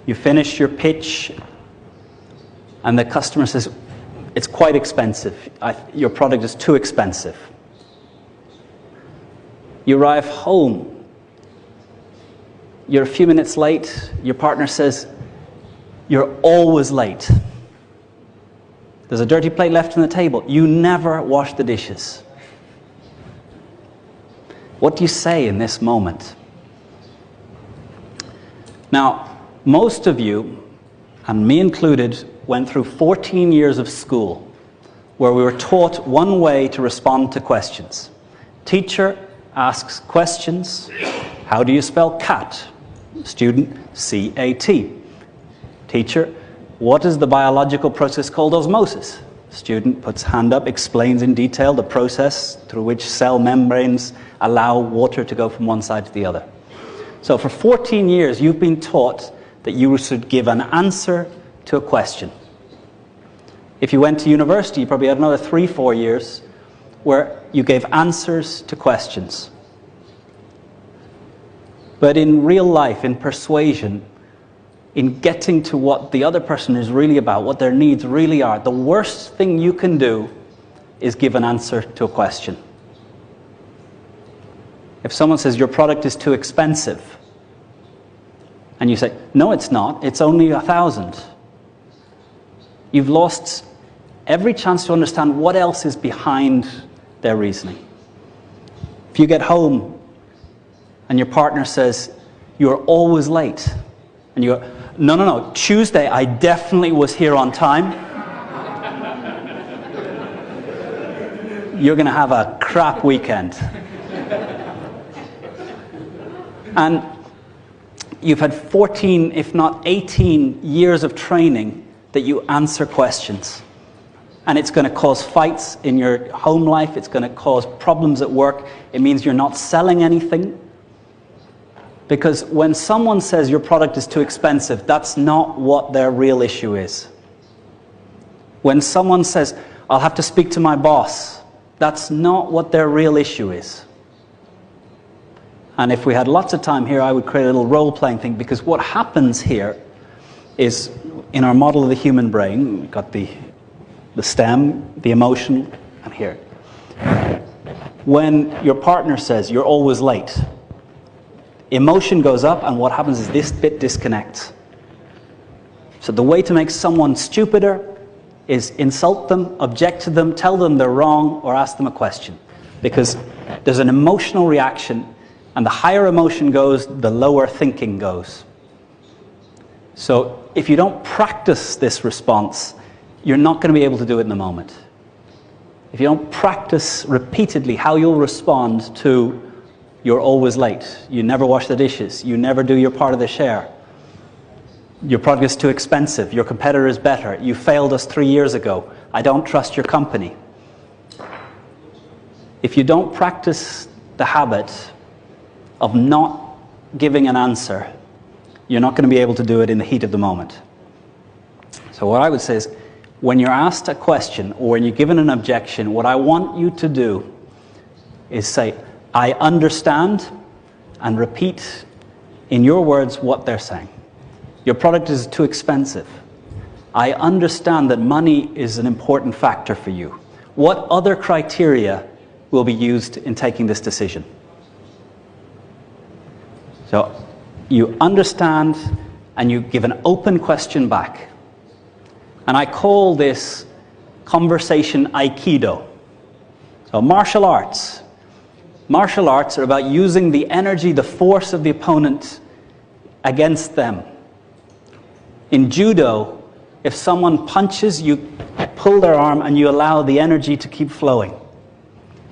You finish your pitch, and the customer says, it's quite expensive. Your product is too expensive. You arrive home. You're a few minutes late. Your partner says, you're always late. There's a dirty plate left on the table. You never wash the dishes. What do you say in this moment? Now, most of you, and me included, went through 14 years of school where we were taught one way to respond to questions. Teacher asks questions. How do you spell cat? Student, C-A-T. Teacher, what is the biological process called osmosis? Student puts hand up, explains in detail the process through which cell membranes allow water to go from one side to the other. So for 14 years, you've been taught that you should give an answer to a question. If you went to university, you probably had another 3-4 years where you gave answers to questions. But in real life, in persuasion, in getting to what the other person is really about, what their needs really are, the worst thing you can do is give an answer to a question. If someone says your product is too expensive, and you say, no, it's not, it's only 1,000, you've lost every chance to understand what else is behind their reasoning. If you get home and your partner says, you're always late, and you go, no, Tuesday I definitely was here on time, you're going to have a crap weekend. And you've had 14, if not 18 years of training that you answer questions. And it's going to cause fights in your home life. It's going to cause problems at work. It means you're not selling anything. Because when someone says your product is too expensive, that's not what their real issue is. When someone says, I'll have to speak to my boss, that's not what their real issue is. And if we had lots of time here, I would create a little role-playing thing, because what happens here is, in our model of the human brain, we've got the stem, the emotion, and here. When your partner says, you're always late, emotion goes up, and what happens is this bit disconnects. So the way to make someone stupider is insult them, object to them, tell them they're wrong, or ask them a question. Because there's an emotional reaction, and the higher emotion goes, the lower thinking goes. So if you don't practice this response, you're not going to be able to do it in the moment. If you don't practice repeatedly how you'll respond to you're always late, you never wash the dishes, you never do your part of the share, your product is too expensive, your competitor is better, you failed us 3 years ago, I don't trust your company. If you don't practice the habit of not giving an answer, you're not going to be able to do it in the heat of the moment. So what I would say is, when you're asked a question or when you're given an objection, what I want you to do is say, I understand, and repeat in your words what they're saying. Your product is too expensive. I understand that money is an important factor for you. What other criteria will be used in taking this decision? So you understand, and you give an open question back. And I call this conversation Aikido. So martial arts. Martial arts are about using the energy, the force of the opponent against them. In judo, if someone punches, you pull their arm and you allow the energy to keep flowing.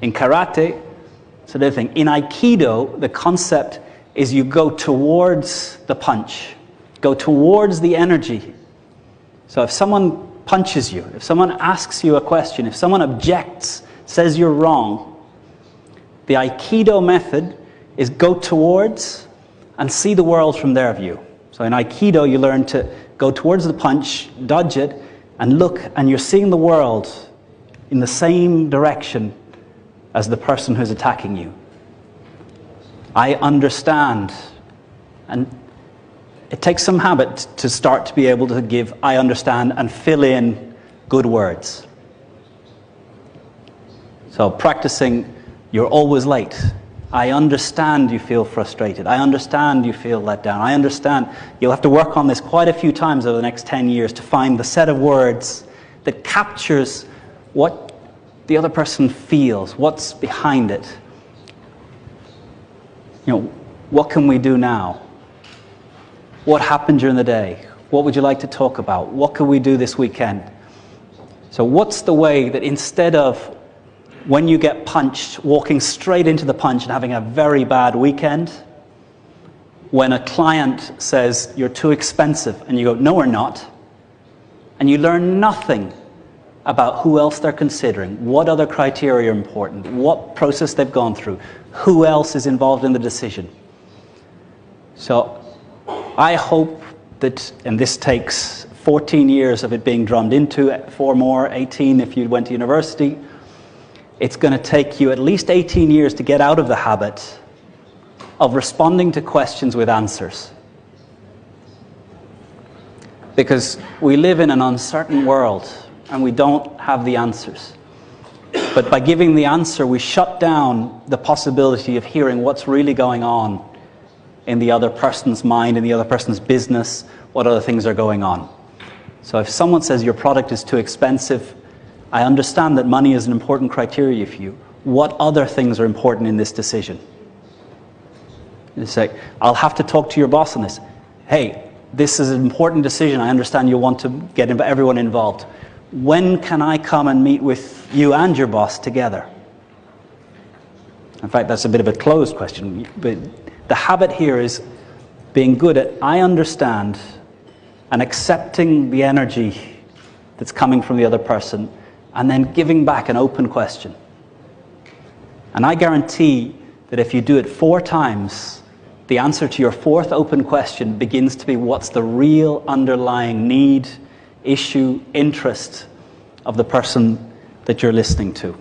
In karate, it's another thing. In Aikido, the concept is you go towards the punch, go towards the energy. So if someone punches you, if someone asks you a question, if someone objects, says you're wrong, the Aikido method is go towards and see the world from their view. So in Aikido, you learn to go towards the punch, dodge it, and look, and you're seeing the world in the same direction as the person who's attacking you. I understand. And it takes some habit to start to be able to give I understand and fill in good words. So practicing, you're always late. I understand you feel frustrated. I understand you feel let down. I understand. You'll have to work on this quite a few times over the next 10 years to find the set of words that captures what the other person feels, what's behind it. You know, what can we do now? What happened during the day? What would you like to talk about? What can we do this weekend? So what's the way that instead of when you get punched, walking straight into the punch and having a very bad weekend, when a client says you're too expensive and you go, no, we're not, and you learn nothing about who else they're considering, what other criteria are important, what process they've gone through, who else is involved in the decision. So I hope that, and this takes 14 years of it being drummed into, 4 more, 18 if you went to university, it's going to take you at least 18 years to get out of the habit of responding to questions with answers. Because we live in an uncertain world and we don't have the answers. But by giving the answer, we shut down the possibility of hearing what's really going on in the other person's mind, in the other person's business, what other things are going on. So if someone says your product is too expensive, I understand that money is an important criteria for you. What other things are important in this decision? You say, I'll have to talk to your boss on this. Hey, this is an important decision. I understand you want to get everyone involved. When can I come and meet with you and your boss together? In fact, that's a bit of a closed question. But the habit here is being good at I understand and accepting the energy that's coming from the other person, and then giving back an open question. And I guarantee that if you do it 4 times, the answer to your 4th open question begins to be what's the real underlying need, issue, interest of the person that you're listening to.